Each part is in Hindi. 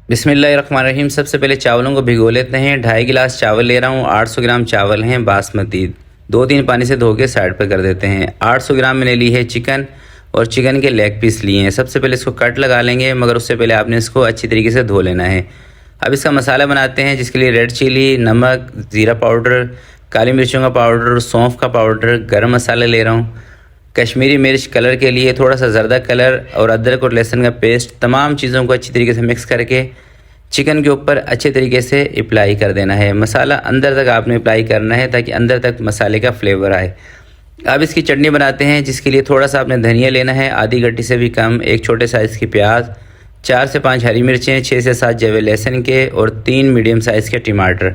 बिस्मिल्लाहिर्रहमानिर्रहीम। सबसे पहले चावलों को भिगो लेते हैं। 2.5 गिलास चावल ले रहा हूँ। 800 ग्राम चावल हैं बासमती। 2-3 पानी से धो के साइड पर कर देते हैं। 800 ग्राम मैंने ली है चिकन और चिकन के लेग पीस लिए हैं। सबसे पहले इसको कट लगा लेंगे, मगर उससे पहले आपने इसको अच्छी तरीके से धो लेना है। अब इसका मसाला बनाते हैं, जिसके लिए रेड चिली, नमक, ज़ीरा पाउडर, काली मिर्चों का पाउडर, सौंफ का पाउडर, गरम मसाला ले रहा हूँ, कश्मीरी मिर्च कलर के लिए, थोड़ा सा ज़र्दा कलर और अदरक और लहसुन का पेस्ट। तमाम चीज़ों को अच्छी तरीके से मिक्स करके चिकन के ऊपर अच्छे तरीके से अप्लाई कर देना है। मसाला अंदर तक आपने अप्लाई करना है ताकि अंदर तक मसाले का फ्लेवर आए। अब इसकी चटनी बनाते हैं, जिसके लिए थोड़ा सा आपने धनिया लेना है, आधी गट्टी से भी कम, एक छोटे साइज़ की प्याज, 4 से 5 हरी मिर्चें, 6 से 7 जवे लहसुन के और 3 मीडियम साइज़ के टमाटर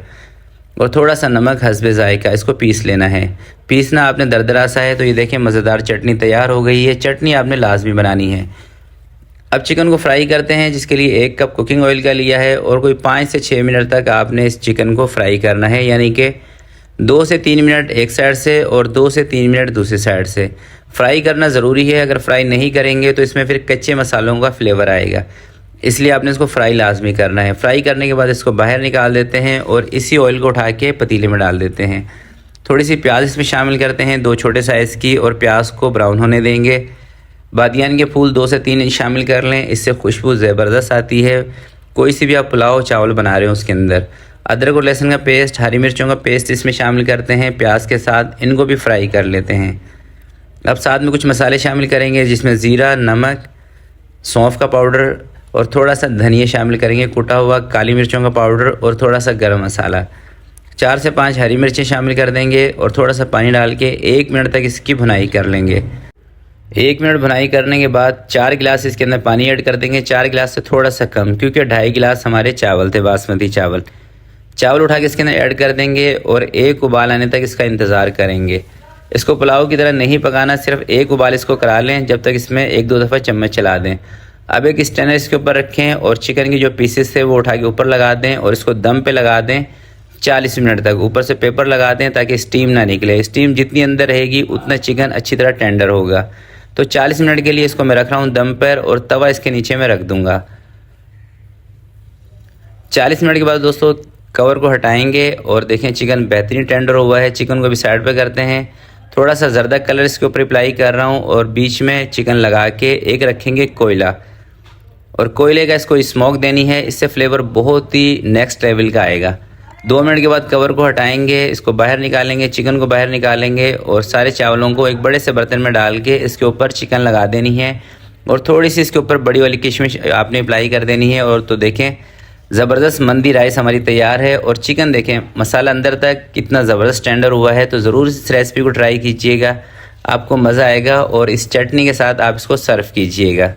और थोड़ा सा नमक हस्बे जायका। इसको पीस लेना है। पीसना आपने दरदरा सा है। तो ये देखें, मज़ेदार चटनी तैयार हो गई है। चटनी आपने लाजमी बनानी है। अब चिकन को फ्राई करते हैं, जिसके लिए 1 कप कुकिंग ऑयल का लिया है और कोई 5 से 6 मिनट तक आपने इस चिकन को फ्राई करना है, यानी कि 2 से 3 मिनट एक साइड से और 2 से 3 मिनट दूसरी साइड से फ्राई करना ज़रूरी है। अगर फ्राई नहीं करेंगे तो इसमें फिर कच्चे मसालों का फ्लेवर आएगा, इसलिए आपने इसको फ्राई लाजमी करना है। फ्राई करने के बाद इसको बाहर निकाल देते हैं और इसी ऑयल को उठा के पतीले में डाल देते हैं। थोड़ी सी प्याज इसमें शामिल करते हैं, 2 छोटे साइज़ की, और प्याज को ब्राउन होने देंगे। बादियान के फूल 2 से 3 इंच शामिल कर लें, इससे खुशबू ज़बरदस्त आती है। कोई सी भी आप पुलाव चावल बना रहे हो उसके अंदर। अदरक और लहसुन का पेस्ट, हरी मिर्चों का पेस्ट इसमें शामिल करते हैं प्याज के साथ। इनको भी फ्राई कर लेते हैं। अब साथ में कुछ मसाले शामिल करेंगे, जिसमें ज़ीरा, नमक, सौंफ का पाउडर और थोड़ा सा धनिया शामिल करेंगे, कुटा हुआ, काली मिर्चों का पाउडर और थोड़ा सा गरम मसाला। 4 से 5 हरी मिर्चें शामिल कर देंगे और थोड़ा सा पानी डाल के 1 मिनट तक इसकी भुनाई कर लेंगे। 1 मिनट भुनाई करने के बाद 4 गिलास इसके अंदर पानी ऐड कर देंगे। 4 गिलास से थोड़ा सा कम, क्योंकि 2.5 गिलास हमारे चावल थे, बासमती चावल। चावल उठा के इसके अंदर ऐड कर देंगे और 1 उबाल आने तक इसका इंतज़ार करेंगे। इसको पुलाव की तरह नहीं पकाना, सिर्फ 1 उबाल इसको करा लें, जब तक इसमें 1-2 दफ़ा चम्मच चला दें। अब एक स्टैंडर इसके ऊपर रखें और चिकन के जो पीसेस थे वो उठा के ऊपर लगा दें और इसको दम पे लगा दें 40 मिनट तक। ऊपर से पेपर लगा दें ताकि स्टीम ना निकले। स्टीम जितनी अंदर रहेगी उतना चिकन अच्छी तरह टेंडर होगा। तो 40 मिनट के लिए इसको मैं रख रहा हूँ दम पर और तवा इसके नीचे मैं रख दूँगा। 40 मिनट के बाद दोस्तों कवर को हटाएंगे और देखें चिकन बेहतरीन टेंडर हुआ है। चिकन को भी साइड पे करते हैं। थोड़ा सा ज़र्दा कलर इसके ऊपर अप्लाई कर रहा हूँ और बीच में चिकन लगा के एक रखेंगे कोयला, और कोयले का इसको स्मोक देनी है। इससे फ्लेवर बहुत ही नेक्स्ट लेवल का आएगा। 2 मिनट के बाद कवर को हटाएंगे, इसको बाहर निकालेंगे, चिकन को बाहर निकालेंगे और सारे चावलों को एक बड़े से बर्तन में डाल के इसके ऊपर चिकन लगा देनी है और थोड़ी सी इसके ऊपर बड़ी वाली किशमिश आपने अप्लाई कर देनी है। और तो देखें ज़बरदस्त मंदी राइस हमारी तैयार है। और चिकन देखें मसाला अंदर तक कितना ज़बरदस्त टेंडर हुआ है। तो ज़रूर इस रेसिपी को ट्राई कीजिएगा, आपको मज़ा आएगा और इस चटनी के साथ आप इसको सर्व कीजिएगा।